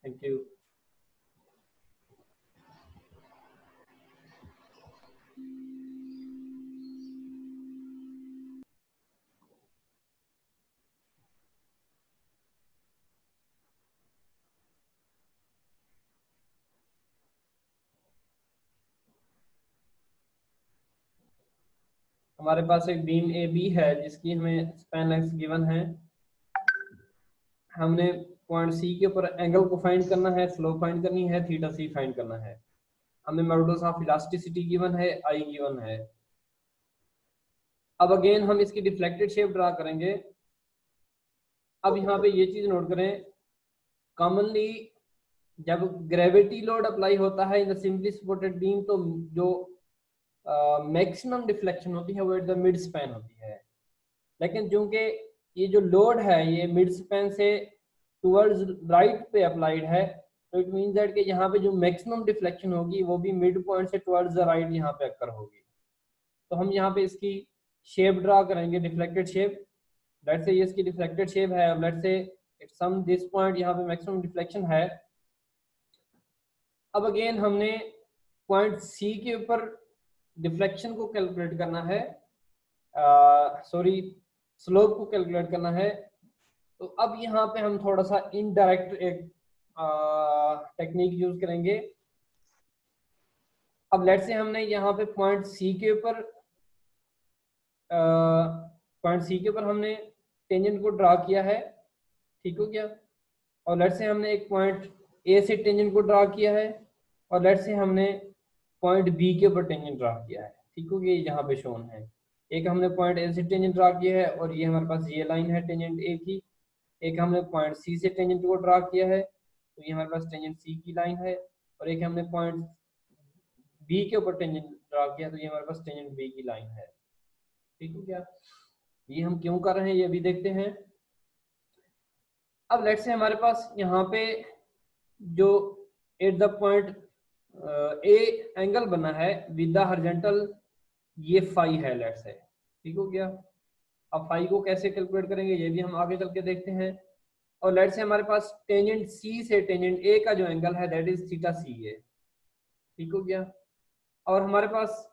Thank you. हमारे पास एक beam A B है जिसकी हमें स्पैन लेंथ गिवन है। हमने पॉइंट सी के ऊपर एंगल को फाइंड करना है, स्लोप फाइंड करनी है, थीटा सी फाइंड करना है। हमें मॉडुलस ऑफ इलास्टिसिटी गिवन है, आई गिवन है। अब अगेन हम इसकी डिफ्लेक्टेड शेप ड्रा करेंगे। अब यहाँ पे ये चीज नोट करें, कॉमनली जब ग्रेविटी लोड अप्लाई होता है in the simply supported beam तो जो मैक्सिमम डिफ्लेक्शन होती है वो एट द मिड स्पैन होती है। लेकिन चूंकि ये जो लोड है ये मिड स्पैन से टुवर्ड्स राइट पे अप्लाइड है, तो इट मींस दैट कि यहाँ पे जो मैक्सिमम डिफ्लेक्शन होगी वो भी मिड पॉइंट से टुवर्ड्स द राइट यहाँ पे अकर होगी। तो हम यहाँ पे इसकी शेप ड्रा करेंगे, डिफ्लेक्टेड शेप। लेट्स से ये इसकी डिफ्लेक्टेड शेप है। अब let's say it some this point यहाँ पे मैक्सिमम डिफ्लेक्शन है। अब अगेन हमने पॉइंट सी के ऊपर डिफ्लेक्शन को कैलकुलेट करना है, सॉरी स्लोप को कैलकुलेट करना है। तो अब यहाँ पे हम थोड़ा सा इनडायरेक्ट एक टेक्निक यूज करेंगे। अब लेट्स से हमने यहाँ पे पॉइंट सी के ऊपर हमने टेंजेंट को ड्रा किया है, ठीक हो गया। और लेट्स से हमने एक पॉइंट ए से टेंजेंट को ड्रा किया है, और लेट्स से हमने पॉइंट बी के ऊपर टेंजेंट ड्रा किया है, ठीक हो गया। यहाँ पे शोन है, एक हमने पॉइंट ए से टेंजेंट ड्रा किया है और ये हमारे पास ये लाइन है टेंजेंट ए की। एक हमने पॉइंट सी से टेंजेंट को ड्रा किया है, तो ये हमारे पास टेंजेंट सी की लाइन है। और एक हमने पॉइंट बी के ऊपर टेंजेंट ड्रा किया, तो ये हमारे पास टेंजेंट बी की लाइन है, ठीक हो गया। ये हम क्यों कर रहे हैं ये भी देखते हैं। अब लेट्स से हमारे पास यहाँ पे जो at the point A angle बना है विद द हॉरिजॉन्टल, ये फाई है लेट्स से, ठीक हो गया। अब फाई को कैसे कैलकुलेट करेंगे ये भी हम आगे चल के देखते हैं। और लेट्स से हमारे पास टेंजेंट सी से टेंजेंट ए का जो एंगल है दैट इज थीटा सी है, ठीक हो गया। और हमारे पास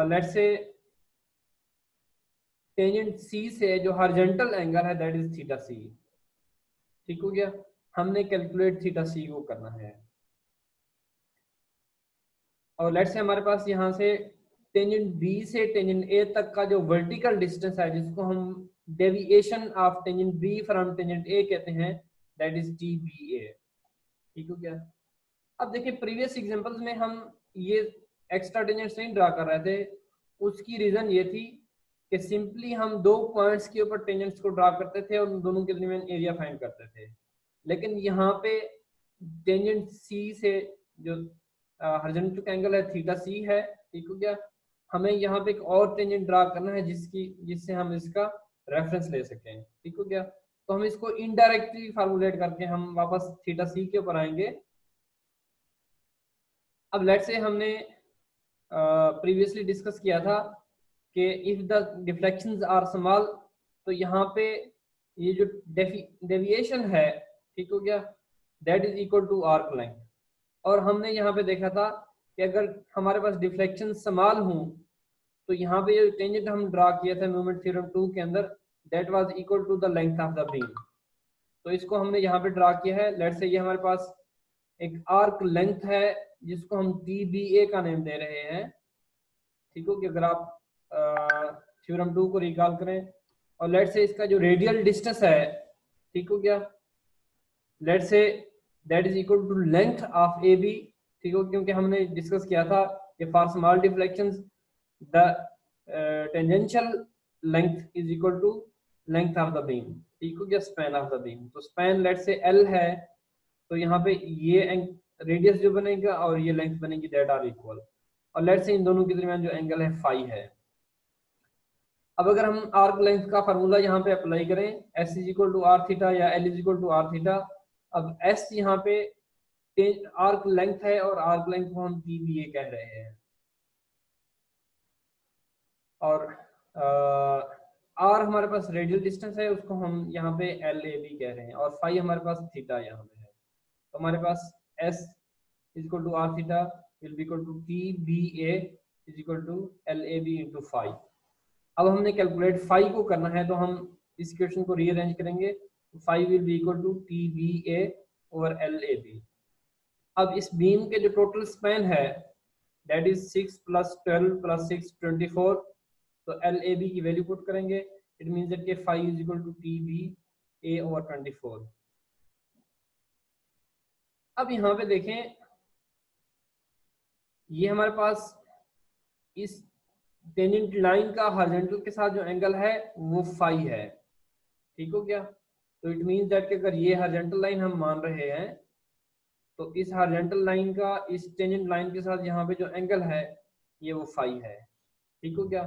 लेट्स से टेंजेंट सी से जो हॉरिजॉन्टल एंगल है दैट इज थीटा सी, ठीक हो गया। हमने कैलकुलेट थीटा सी को करना है। और लेट्स से हमारे पास यहाँ से टेंजेंट बी से टेंजेंट ए तक का जो वर्टिकल डिस्टेंस है जिसको हम deviation of tangent B from tangent A कहते हैं, that is T B A, ठीक हो गया। अब देखिए प्रीवियस एग्जांपल्स में हम ये एक्स्ट्रा टेंजेंट्स नहीं ड्रा कर रहे थे। उसकी रीजन ये थी कि सिंपली हम दो पॉइंट्स के ऊपर टेंजेंट्स को ड्रा करते थे और उन दोनों के दरमियान एरिया फाइंड करते थे। लेकिन यहाँ पे टेंजेंट सी से जो हॉरिजॉन्टल एंगल है थीटा सी है, ठीक हो गया। हमें यहाँ पे एक और टेंजेंट ड्रा करना है जिससे हम इसका रेफरेंस ले सकें, ठीक हो गया। तो हम इसको इनडायरेक्टली फार्मूलेट करके हम वापस थीटा सी के ऊपर आएंगे। अब लेट्स से हमने प्रीवियसली डिस्कस किया था कि if the deflections are small, तो यहाँ पे ये जो डेविएशन है, ठीक हो गया, that is equal to arc length. और हमने यहाँ पे देखा था कि अगर हमारे पास डिफ्लेक्शन स्मॉल हों तो यहाँ पे जो टेंजेंट हम ड्रा किया था मोमेंट थ्योरम 2 के अंदर, that was equal to the length of the beam. तो इसको हमने यहाँ पे ड्रा किया है। लेट्स से ये हमारे पास एक आर्क लेंथ है जिसको हम टी बी ए का नेम दे रहे हैं, ठीक हो कि अगर आप थ्योरम 2 को रिकॉल करें। और लेट्स से इसका जो रेडियल डिस्टेंस है, ठीक हो गया, let's say that is equal to length of A B, ठीक हो, क्योंकि हमने डिस्कस किया था कि for small deflections the tangential length is equal to length of the beam, ठीक हो गया, स्पैन ऑफ द बीम। तो स्पैन लेट्स से एल है, तो यहाँ पे ये रेडियस जो बनेगा और ये लेंथ बनेगी दैट आर इक्वल। और लेट्स से इन दोनों के दरमियान जो एंगल है फाई है। अब अगर हम आर्क लेंथ का फार्मूला यहाँ पे अप्लाई करें, S is equal to R theta या L is equal to R theta. अब एस यहाँ पे आर्क लेंथ है और आर्क लेंथ को हम टी बी ए कह रहे हैं, और आर हमारे पास रेडियल डिस्टेंस है उसको हम यहाँ पे एल ए बी कह रहे हैं, और फाई हमारे पास थीटा यहाँ पे है। तो हमारे पास S is equal to R theta will be equal to T B A is equal to L A B into five. अब हमने कैलकुलेट फाइव को करना है, तो हम इस क्वेश्चन को रीअरेंज करेंगे। Five will be equal to T B A over L A B. अब इस बीम के जो टोटल स्पैन है दैट इज 6 प्लस 12 प्लस 6 24, तो एल ए बी की वैल्यू पुट करेंगे। It means that K 5 is equal to T B A over 24। अब यहाँ पे देखें, ये हमारे पास इस टेंजेंट लाइन का हॉरिजॉन्टल के साथ जो एंगल है वो फाई है, ठीक हो गया। तो इट मीन्स दैट कि अगर ये हॉरिजॉन्टल लाइन हम मान रहे हैं तो इस हॉरिजॉन्टल लाइन का इस टेंजेंट लाइन के साथ यहाँ पे जो एंगल है ये वो फाई है, ठीक हो गया।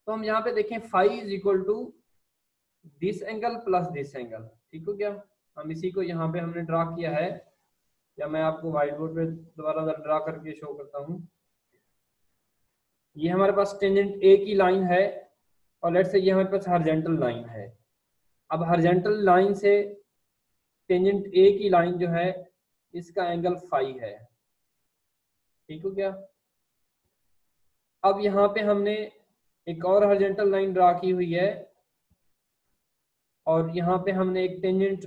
तो हम यहाँ पे देखें phi is equal to this angle plus this angle, ठीक हो गया। हम इसी को यहाँ पे हमने ड्रा किया है, या मैं आपको व्हाइट बोर्ड पे दोबारा ड्रा करके शो करता हूँ। ये हमारे पास टेंजेंट ए की लाइन है और लेट्स से ये हमारे पास हॉरिजॉन्टल लाइन है। अब हॉरिजॉन्टल लाइन से टेंजेंट ए की लाइन जो है इसका एंगल फाई है, ठीक हो गया। अब यहाँ पे हमने एक और हॉरिजॉन्टल लाइन ड्रा की हुई है और यहाँ पे हमने एक टेंजेंट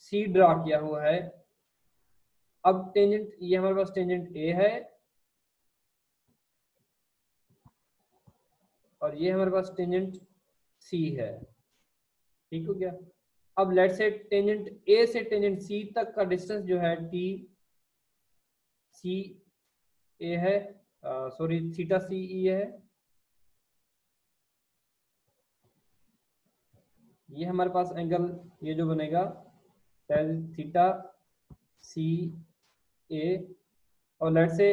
सी ड्रा किया हुआ है। अब टेंजेंट, ये हमारे पास टेंजेंट ए है और ये हमारे पास टेंजेंट सी है, ठीक हो गया। अब लेट से टेंजेंट ए से टेंजेंट सी तक का डिस्टेंस जो है टी सी ए है, सॉरी थीटा सी ई है। ये हमारे पास एंगल ये जो बनेगा थीटा सी ए, और लेट से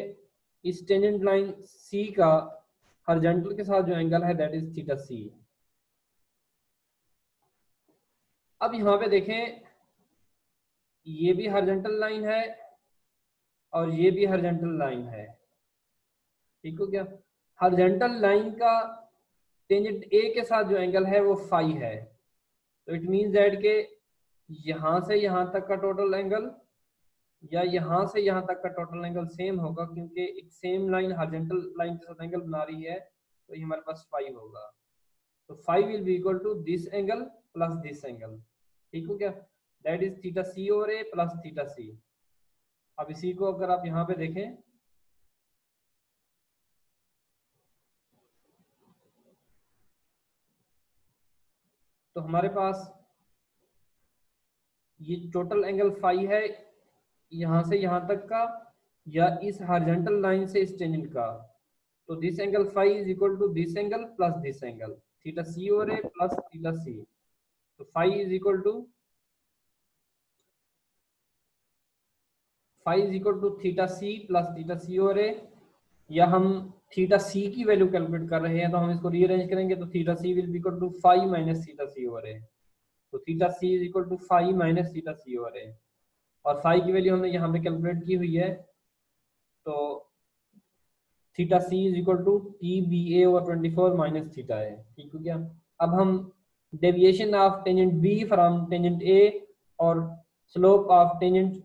इस टेंजेंट लाइन सी का हॉरिजॉन्टल के साथ जो एंगल है दैट इज थीटा सी। अब यहाँ पे देखें, ये भी हॉरिजॉन्टल लाइन है और ये भी हॉरिजॉन्टल लाइन है, ठीक हो गया। हॉरिजॉन्टल लाइन का टेंजेंट ए के साथ जो एंगल है वो फाई है, तो इट मींस दैट के यहाँ से यहाँ तक का टोटल एंगल या यहाँ से यहाँ तक का टोटल एंगल सेम होगा, क्योंकि एक सेम लाइन हॉरिजॉन्टल लाइन के साथ एंगल बना रही है, तो ये हमारे पास फाई होगा। तो phi will be equal to this angle plus this angle, ठीक हो गया। That is theta C over A plus theta C. अब इसी को अगर आप यहाँ पे देखें तो हमारे पास ये टोटल एंगल फाई है यहाँ से यहाँ तक का या इस हॉरिजॉन्टल लाइन से इस टेंजेंट का, तो this angle phi is equal to this angle plus this angle theta C over A plus theta C. तो phi is equal to theta C plus theta C over A, या हम theta सी की value calculate कर रहे हैं तो हम इसको रीअरेंज करेंगे, तो theta C will be equal to phi minus theta C over A. तो theta C is equal to phi minus theta C over A, और फाई की वैल्यू हमने यहाँ पे कैलकुलेट की हुई है, तो theta C is equal to T B A over 24 minus theta है, ठीक हो गया। अब हम deviation of tangent B from tangent A और slope of tangent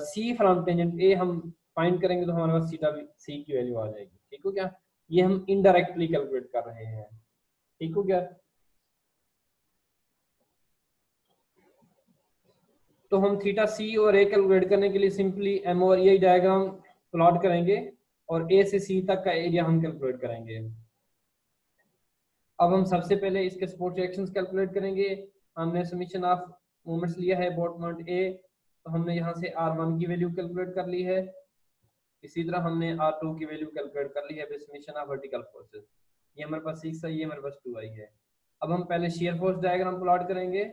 C from tangent A हम फाइंड करेंगे, तो हमारे पास थीटा सी की वैल्यू आ जाएगी, ठीक हो गया। ये हम इनडायरेक्टली कैलकुलेट कर रहे हैं, ठीक हो गया। तो हम थीटा सी और ए कैलकुलेट करने के लिए सिंपली एम और ए डायग्राम प्लॉट करेंगे और ए से सी तक का एरिया हम कैलकुलेट करेंगे। अब हम सबसे पहले इसके सपोर्ट रिएक्शंस कैलकुलेट करेंगे। हमने समीशन ऑफ मोमेंट्स लिया है अबाउट पॉइंट ए, तो हमने यहाँ से R1 की वैल्यू कैलकुलेट कर ली है। इसी तरह हमने R2 की वैल्यू कैलकुलेट कर ली है with summation of vertical forces. ये हमारे पास 6 है, ये हमारे पास 2 आई है। अब हम पहले शेयर फोर्स डायग्राम प्लॉट करेंगे।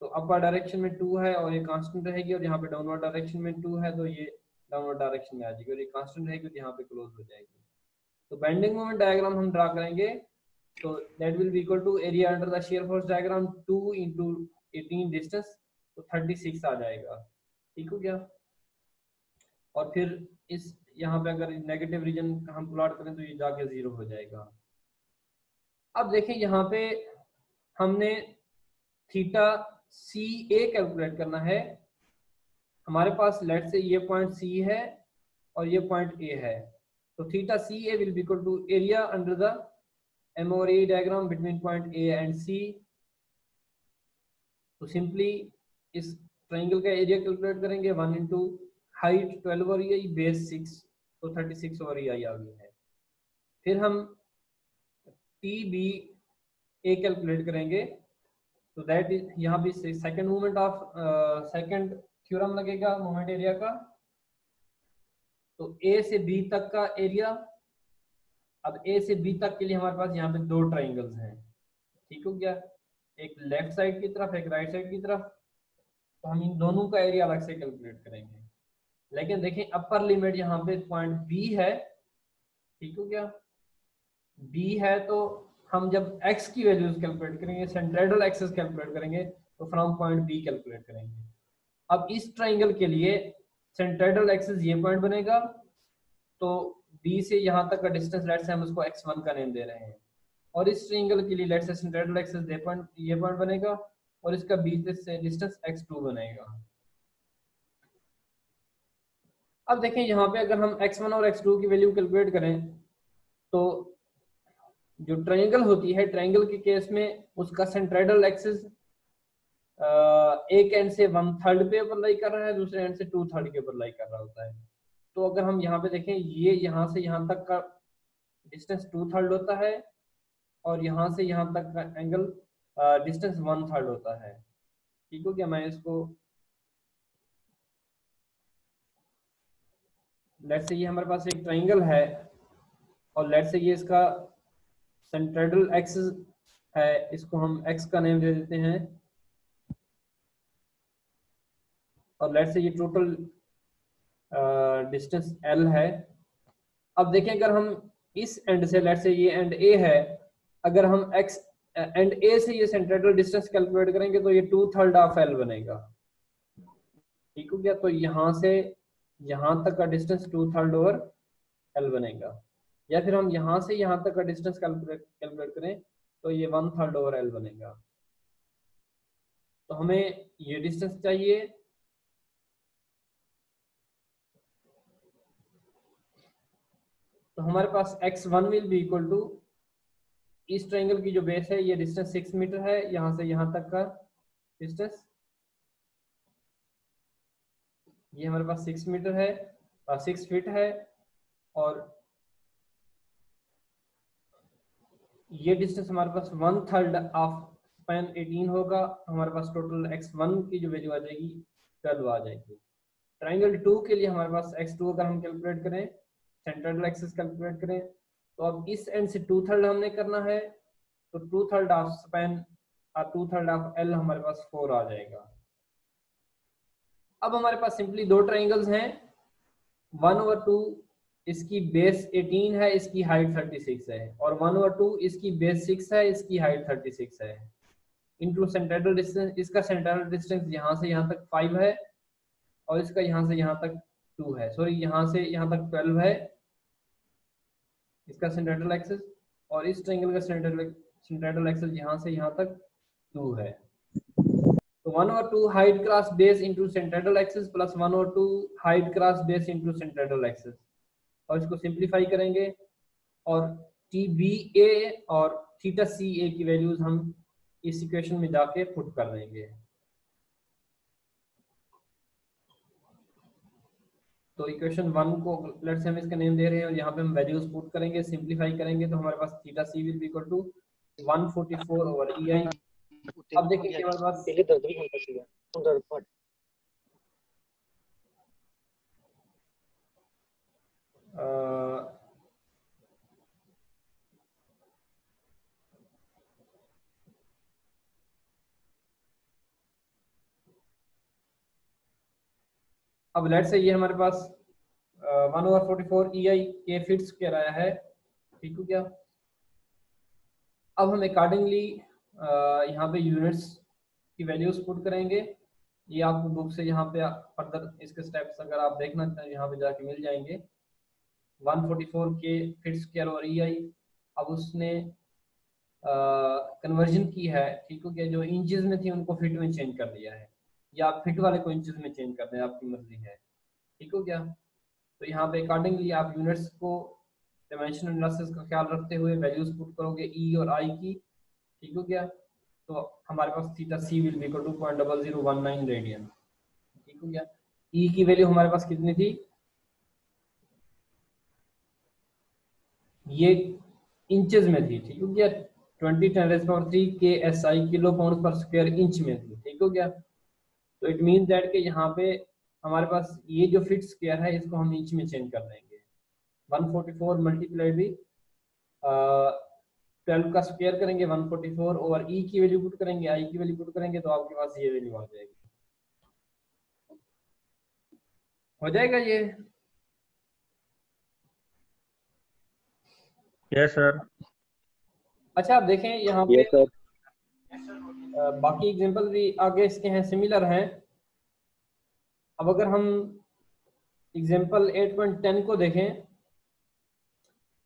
तो अपर डायरेक्शन में 2 है और ये कांस्टेंट रहेगी, और यहाँ पे डाउनवर्ड डायरेक्शन में 2 है तो ये डाउनवर्ड डायरेक्शन में आ जाएगी, और ये कांस्टेंट रहेगी तो यहाँ पे क्लोज हो जाएगी। तो बेंडिंग मोमेंट डायग्राम हम ड्रा करेंगे, तो that will be equal to area under the shear force diagram 2 into 18 distance, तो 36 आ जाएगा, ठीक हो गया। और फिर इस यहाँ पे अगर नेगेटिव रीजन हम प्लॉट करें तो ये जाके 0 हो जाएगा। अब देखें यहाँ पे हमने थीटा सी ए कैलकुलेट करना है। हमारे पास लेट से ये पॉइंट सी है और ये पॉइंट ए है, तो theta C A will be equal to area under the M और A diagram between point A and C. तो सिंपली इस ट्राइंगल का एरिया कैलकुलेट करेंगे, 1 इंटू हाइट 12 और ये बेस 6, तो 36 और ये आ गई है। फिर हम टी बी ए कैलकुलेट करेंगे, तो दैट इज यहाँ भी second movement of second theorem लगेगा मोमेंट एरिया का। तो ए से बी तक का एरिया, अब ए से बी तक के लिए हमारे पास यहाँ पे दो ट्राइंगल्स हैं, ठीक हो गया, एक लेफ्ट साइड की तरफ एक राइट साइड की तरफ। तो हम इन दोनों का एरिया अलग से कैलकुलेट करेंगे, लेकिन देखें अपर लिमिट यहाँ पे पॉइंट बी है, ठीक हो गया, बी है, तो हम जब x की वैल्यूज कैलकुलेट करेंगे, सेंट्रोइडल एक्सिस कैलकुलेट करेंगे, तो फ्रॉम पॉइंट बी कैलकुलेट करेंगे। अब इस ट्राइंगल के लिए सेंट्रोइडल एक्सिस ये पॉइंट बनेगा, तो बी से यहाँ तक का डिस्टेंस लेट से हम उसको x1 का नेम दे रहे हैं, और इस ट्राइंगल के लिए लेट से सेंट्रोइडल एक्सिस ये पॉइंट बनेगा, और इसका बी से डिस्टेंस x2 बनेगा। अब देखें यहाँ पे अगर हम x1 और x2 की वैल्यू कैलकुलेट करें, तो जो ट्रायंगल होती है, ट्रायंगल के केस में उसका सेंट्रोइडल एक्सिस एक एंड से 1/3 पे ऊपर लाई कर रहा है, दूसरे एंड से 2/3 के ऊपर लाई कर रहा होता है। तो अगर हम यहाँ पे देखें, ये यहाँ से यहाँ तक का डिस्टेंस 2/3 होता है, और यहाँ से यहाँ तक का एंगल डिस्टेंस 1/3 होता है, ठीक हो गया। मैं इसको लेट से ये हमारे पास एक ट्रायंगल है, और लेट से ये इसका सेंट्रोइडल एक्सिस है, इसको हम x का नेम दे देते हैं, और लेट से ये टोटल डिस्टेंस l है। अब देखें अगर हम इस एंड से, लेट से ये एंड a है, अगर हम x एंड a से ये सेंट्रोइडल डिस्टेंस कैलकुलेट करेंगे, तो ये 2/3 ऑफ l बनेगा, ठीक हो गया। तो यहाँ से यहाँ तक का डिस्टेंस 2/3 ओवर l बनेगा, या फिर हम यहाँ से यहाँ तक का डिस्टेंस कैलकुलेट करें, तो ये 1/3 ओवर l बनेगा। तो हमें ये डिस्टेंस चाहिए, तो हमारे पास x1 will be equal to, इस ट्रायंगल की जो बेस है ये डिस्टेंस 6 मीटर है, यहाँ से यहाँ तक का डिस्टेंस ये हमारे पास 6 मीटर है, 6 फीट है, और ये डिस्टेंस हमारे पास 1/3 ऑफ स्पैन 18 होगा। हमारे पास टोटल x1 की जो वैल्यू आ जाएगी 12 आ जाएगी। ट्रायंगल 2 के लिए हमारे पास x2 अगर हम कैलकुलेट करें, सेंट्रोइडल एक्सिस कैलकुलेट करें, तो अब इस एंड से 2/3 हमने करना है, तो 2/3 ऑफ स्पैन और 2/3 ऑफ l हमारे पास 4 आ जाएगा। अब हमारे पास सिंपली दो ट्रायंगल्स हैं, 1/2 इसकी बेस 18 है, इसकी हाइट 36 है, और 1/2 इसकी बेस 6 है, इसकी हाइट 36 है, इनटू सेंट्रोइडल डिस्टेंस, इसका सेंट्रोइडल डिस्टेंस यहाँ से यहाँ तक 5 है, और इसका यहाँ से यहाँ तक 2 है, सॉरी यहाँ से यहाँ तक 12 है इसका सेंट्रोइडल एक्सिस, और इस ट्रायंगल का सेंट्रोइडल एक्सिस यहाँ से यहाँ तक 2 है। तो 1/2 height cross base into centroidal axis plus 1/2 height cross base into centroidal axis, और इसको सिंप्लीफाई करेंगे, और टी बी ए और थीटा सी ए की वैल्यूज हम इस इक्वेशन में जाके पुट कर देंगे। तो इक्वेशन 1 को लेट्स से हम इसका नेम दे रहे हैं, और यहाँ पे हम वैल्यूज पुट करेंगे, सिंप्लीफाई करेंगे, तो हमारे पास theta C will be equal to 144 over E I. अब देखिए हमारे पास अब लेट से ये हमारे पास 1/44 ई आई के फिट्स कह रहा है, ठीक हो गया। अब हम अकॉर्डिंगली यहाँ पे यूनिट्स की वैल्यूज पुट करेंगे, ये आपको बुक से यहाँ पे फर्दर इसके स्टेप्स अगर आप देखना चाहें यहाँ पे जाके मिल जाएंगे। 144 के फिट स्क्वायर और ई आई, अब उसने कन्वर्जन की है, ठीक हो गया, जो इंचेस में थी उनको फिट में चेंज कर दिया है, या आप फिट वाले को इंचेस में चेंज कर दें, आपकी मर्जी है, ठीक हो गया। तो यहाँ पे अकॉर्डिंगली आप यूनिट्स को डायमेंशन एनालिसिस का ख्याल रखते हुए वैल्यूज पुट करोगे ई और आई की, ठीक हो गया। तो हमारे पास theta C will be equal to 0.0019 radian, ठीक हो गया। ई की वैल्यू हमारे पास कितनी थी, ये इंचेस में थी, ठीक हो गया, 20 × 10⁻³ KSI किलो पाउंड पर स्क्वायर इंच में थी, ठीक हो गया। तो इट मीन दैट कि यहाँ पे हमारे पास ये जो फिट स्क्वायर है इसको हम इंच में चेंज कर देंगे। 144 मल्टीप्लाइड भी 12 का स्क्वायर करेंगे 144 और ई की वैल्यू पुट करेंगे, आई की वैल्यू पुट करेंगे, तो आपके पास ये वैल्यू आ जाएगी, हो जाएगा ये। Yes sir. अच्छा आप देखें यहाँ पे यस सर। बाकी एग्जांपल भी आगे इसके हैं, सिमिलर हैं। अब अगर हम एग्जांपल 8.10 को देखें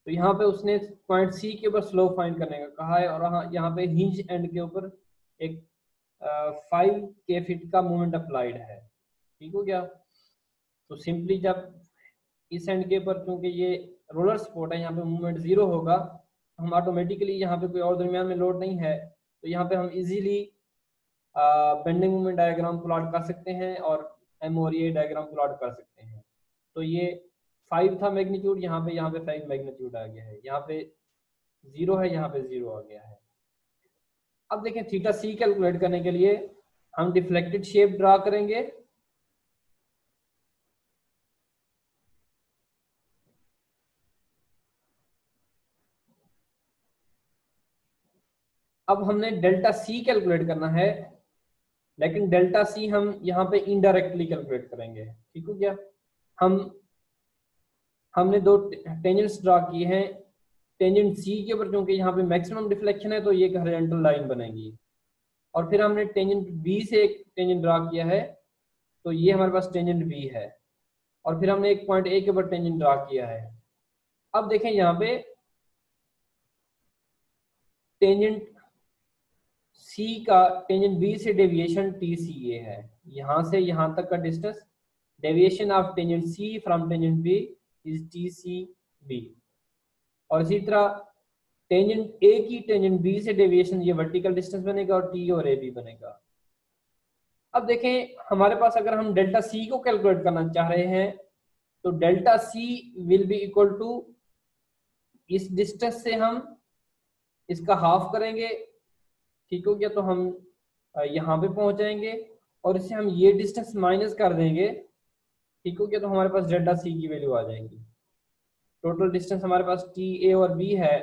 तो यहाँ पे उसने पॉइंट सी के ऊपर स्लोप फाइंड करने का कहा है, और यहाँ पे हिंज एंड के ऊपर एक 5 के फीट का मोमेंट अप्लाइड है, ठीक हो गया। तो सिंपली जब इस एंड के ऊपर, क्योंकि ये रोलर सपोर्ट है, यहाँ पे मूवमेंट 0 होगा, तो हम ऑटोमेटिकली यहाँ पे कोई और दरमियान में लोड नहीं है, तो यहाँ पे हम easily bending moment diagram plot कर सकते हैं और एम और ए डायग्राम प्लॉट कर सकते हैं। तो ये 5 था मैग्नीट्यूड, यहाँ पे 5 मैग्नीट्यूड आ गया है, यहाँ पे 0 है, यहाँ पे 0 आ गया है। अब देखें थीटा सी कैलकुलेट करने के लिए हम डिफ्लेक्टेड शेप ड्रा करेंगे। अब हमने डेल्टा सी कैलकुलेट करना है, लेकिन डेल्टा सी हम यहाँ पे इनडायरेक्टली कैलकुलेट करेंगे, ठीक हो गया। हमने दो टेंजेंट्स ड्रा किए हैं, टेंजेंट सी के ऊपर क्योंकि यहाँ पे मैक्सिमम डिफ्लेक्शन है तो ये एक हॉरिजॉन्टल लाइन बनेगी, और फिर हमने टेंजेंट बी से एक टेंजेंट ड्रा किया है, तो ये हमारे पास टेंजेंट बी है, और फिर हमने एक पॉइंट ए के ऊपर टेंजेंट ड्रा किया है। अब देखें यहाँ पे टेंजेंट सी का टेंजेंट बी से डेविएशन टी सी ए है, यहाँ से यहाँ तक का distance, deviation of tangent C from tangent B is T C B. और इसी तरह टेंजेंट ए की टेंजेंट बी से डेविएशन ये वर्टिकल डिस्टेंस बनेगा और टी और ए बी बनेगा। अब देखें हमारे पास अगर हम डेल्टा सी को कैलकुलेट करना चाह रहे हैं तो delta C will be equal to, इस डिस्टेंस से हम इसका हाफ करेंगे, ठीक हो गया, तो हम यहाँ पे पहुंच जाएंगे, और इससे हम ये डिस्टेंस माइनस कर देंगे, ठीक हो गया, तो हमारे पास डेल्टा सी की वैल्यू आ जाएगी। टोटल डिस्टेंस हमारे पास टी ए और बी है,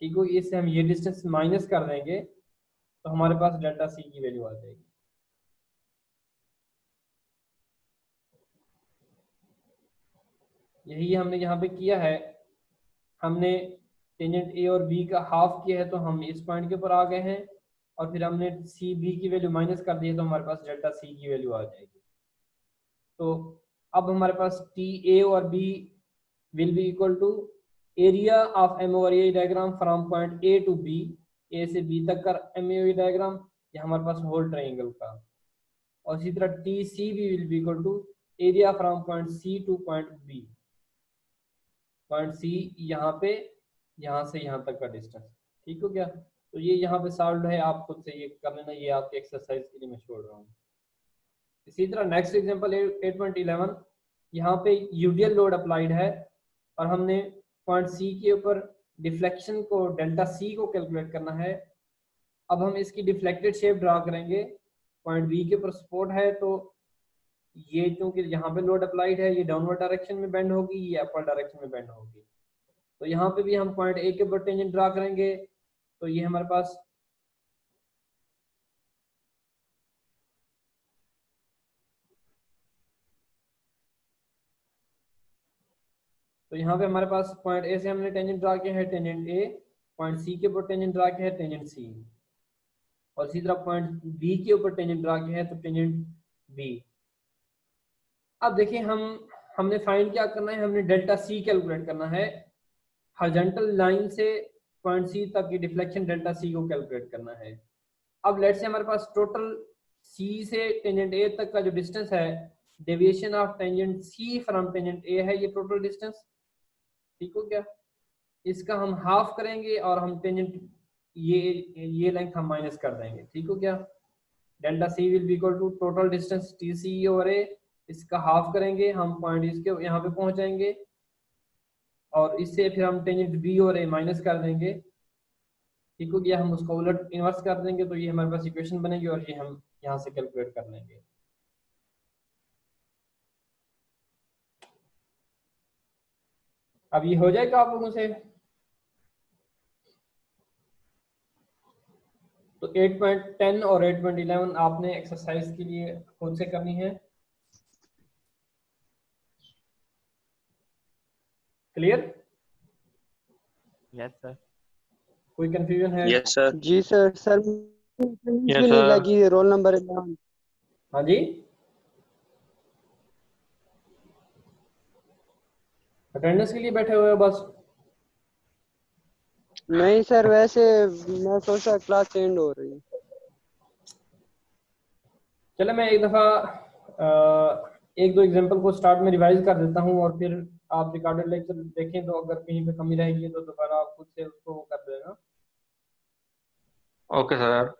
ठीक हो, इससे हम ये डिस्टेंस माइनस कर देंगे तो हमारे पास डेल्टा सी की वैल्यू आ जाएगी। यही हमने यहाँ पे किया है, हमने टेंजेंट ए और बी का हाफ किया है तो हम इस पॉइंट के ऊपर आ गए हैं, और फिर हमने सी बी की वैल्यू माइनस कर दी है तो हमारे पास डेल्टा सी की वैल्यू आ जाएगी। तो अब हमारे पास टी ए और B will be equal to area of M over A diagram from point A to B, A से बी तक का एम ए डायग्राम, ये हमारे पास होल ट्राइंगल का, और इसी तरह T C B will be equal to area from point C to point B, point C यहाँ पे, यहाँ से यहाँ तक का डिस्टेंस, ठीक हो गया। तो ये यहाँ पे सॉल्व है, आप खुद से ये कर लेना, ये आपके एक्सरसाइज के लिए मैं छोड़ रहा हूँ। इसी तरह नेक्स्ट एग्जांपल 8.11, यहाँ पे यूडियल लोड अप्लाइड है और हमने पॉइंट सी के ऊपर डिफ्लेक्शन को डेल्टा सी को कैलकुलेट करना है। अब हम इसकी डिफ्लेक्टेड शेप ड्रा करेंगे, पॉइंट बी के ऊपर सपोर्ट है, तो ये क्योंकि यहाँ पे लोड अप्लाइड है ये डाउनवर्ड डायरेक्शन में बेंड होगी, ये अपर डायरेक्शन में बेंड होगी, तो यहाँ पे भी हम पॉइंट ए के ऊपर टेंजेंट ड्रा करेंगे, तो ये हमारे पास यहाँ पे हमारे पास पॉइंट ए से हमने टेंजेंट ड्रा किया है टेंजेंट ए, पॉइंट सी के ऊपर टेंजेंट ड्रा किया है टेंजेंट सी, और इसी तरह पॉइंट बी के ऊपर टेंजेंट ड्रा किया है तो टेंजेंट बी। अब देखिए हमने फाइंड क्या करना है, हमने डेल्टा सी कैलकुलेट करना है हॉरिजॉन्टल लाइन से पॉइंट सी तक की डिफ्लेक्शन डेल्टा सी को कैलकुलेट करना है। अब लेट्स से हमारे पास टोटल सी से टेंजेंट ए तक का जो डिस्टेंस है, deviation of tangent C from tangent A है ये टोटल डिस्टेंस, ठीक हो गया। इसका हम हाफ करेंगे और हम टेंजेंट ये लेंथ हम माइनस कर देंगे, ठीक हो गया। Delta C will be equal to total distance T C over A, इसका हाफ करेंगे हम पॉइंट इसके यहाँ पे पहुंच जाएंगे और इससे फिर हम टेंजेंट बी और ए माइनस कर देंगे, ठीक हो गया। हम उसको उलट इन्वर्स कर देंगे तो ये हमारे पास इक्वेशन बनेगी और ये हम यहाँ से कैलकुलेट कर लेंगे। अब ये हो जाएगा आप लोगों से। तो 8.10 और 8.11 आपने एक्सरसाइज के लिए खुद से करनी है। क्लियर? Yes sir. कोई कंफ्यूजन है? Yes sir. जी सर। सर भी नहीं लगी रोल नंबर 11। हाँ जी, अटेंडेंस के लिए बैठे हुए हो बस? नहीं सर, वैसे मैं सोचा क्लास एंड हो रही है। चलो मैं एक दफ़ा एक दो एग्जांपल को स्टार्ट में रिवाइज कर देता हूँ और फिर आप रिकॉर्डेड लेक्चर देखें तो अगर कहीं पे कमी रहेगी तो दोबारा आप खुद से उसको कर देना। Okay sir.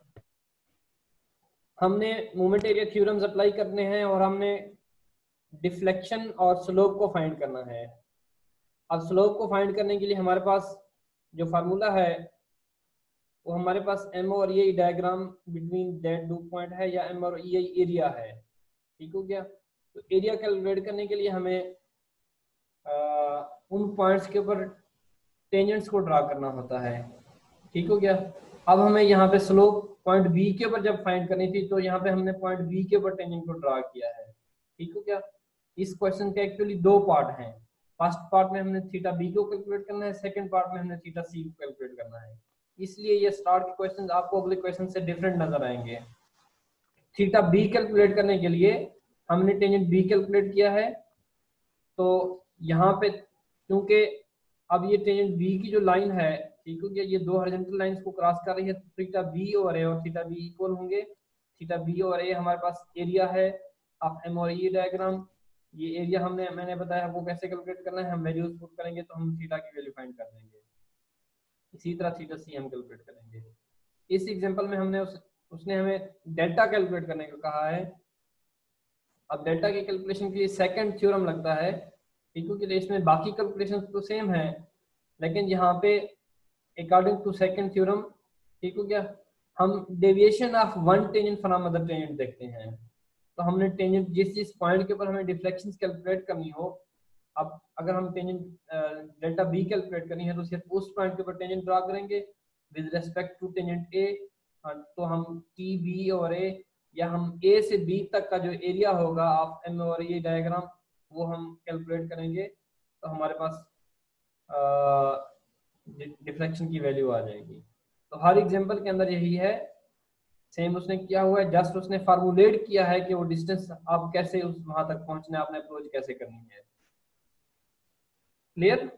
हमने मोमेंट एरिया थ्योरम्स अप्लाई करने हैं और हमने डिफ्लेक्शन और स्लोप को फाइंड करना है। अब स्लोप को फाइंड करने के लिए हमारे पास जो फार्मूला है वो हमारे पास एम और E diagram between that two point है या एम और ई एरिया है, ठीक हो गया। तो एरिया कैलकुलेट करने के लिए हमें उन पॉइंट्स के ऊपर टेंजेंट्स को ड्रा करना होता है, ठीक हो गया। अब हमें यहाँ पे स्लोप पॉइंट बी के ऊपर जब फाइंड करनी थी तो यहाँ पे हमने पॉइंट बी के ऊपर टेंजेंट को ड्रा किया है, ठीक हो गया। इस क्वेश्चन के एक्चुअली दो पार्ट हैं। फर्स्ट पार्ट में हमने थीटा बी को कैलकुलेट करना है, सेकंड पार्ट में हमने थीटा सी को कैलकुलेट करना है। इसलिए ये स्टार्ट के क्वेश्चन आपको अगले क्वेश्चन से डिफरेंट नजर आएंगे। थीटा बी कैलकुलेट करने के लिए हमने टेंजेंट बी कैलकुलेट किया है, तो यहाँ पे क्योंकि अब ये टेंजेंट बी की जो लाइन है, ठीक हो गया, ये दो हॉरिजॉन्टल लाइंस को क्रॉस कर रही है, थीटा बी और ए और थीटा बी इक्वल होंगे। थीटा बी और ए हमारे पास एरिया है ऑफ एम और ई डायग्राम। ये एरिया मैंने बताया आपको कैसे कैलकुलेट करना है। हम वैल्यूज पुट करेंगे तो हम थीटा की वैल्यू फाइंड कर देंगे। इसी तरह थीटा सी हम कैलकुलेट करेंगे। इस एग्जांपल में हमने उसने हमें डेल्टा कैलकुलेट करने को कहा है। अब डेल्टा के कैलकुलेशन के लिए सेकंड थ्योरम लगता है, ठीक है, कि इसमें बाकी कैलकुलेशन तो सेम है लेकिन यहाँ पे अकॉर्डिंग टू सेकंड थ्योरम, ठीक हो गया, हम deviation of one tangent from other tangent देखते हैं। तो हमने टेंजेंट जिस पॉइंट के ऊपर हमें डिफ्लेक्शंस कैलकुलेट करनी हो, अब अगर हम टेंजेंट डेल्टा बी कैलकुलेट करनी है तो सिर्फ उस पॉइंट के ऊपर टेंजेंट ड्रा करेंगे with respect to tangent A. तो हम टी बी और ए या हम ए से बी तक का जो एरिया होगा ऑफ एम और ए डायग्राम वो हम कैलकुलेट करेंगे तो हमारे पास डिफ्लेक्शन की वैल्यू आ जाएगी। तो हर एग्जांपल के अंदर यही है, सेम उसने किया हुआ है, जस्ट उसने फार्मूलेट किया है कि वो डिस्टेंस आप कैसे उस वहां तक पहुंचना है, आपने अप्रोच कैसे करनी है। क्लियर?